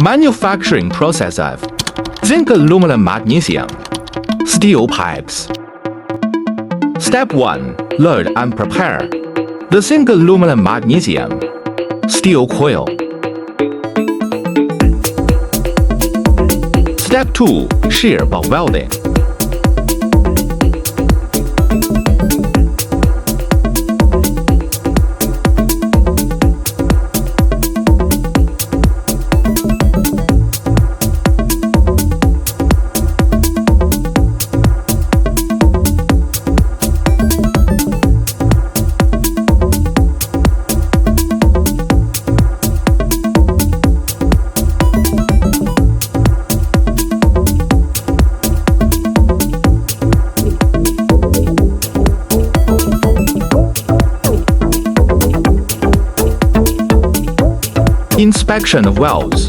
Manufacturing process of zinc aluminum magnesium steel pipes. Step 1. Load and prepare the zinc aluminum magnesium steel coil. Step 2. Shear bar welding. Inspection of welds.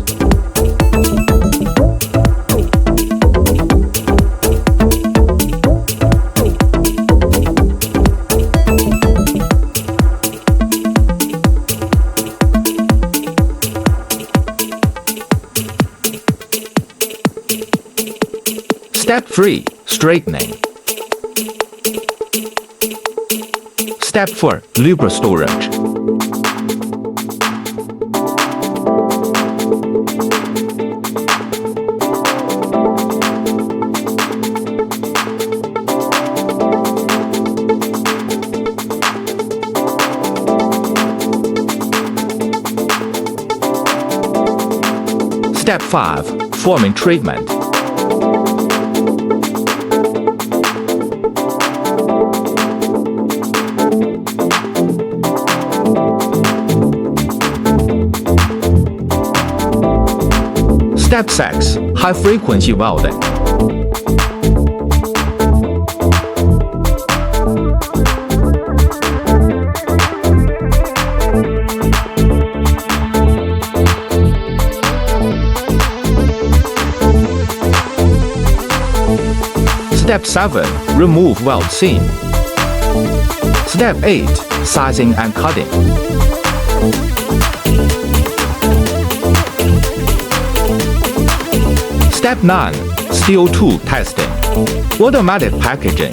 Step 3. Straightening. Step 4. Lubricant storage. Step 5. Forming treatment. Step 6. High-frequency welding. Step 7. Remove weld seam. Step 8. Sizing and cutting. Step 9. Steel tool testing. Automatic packaging.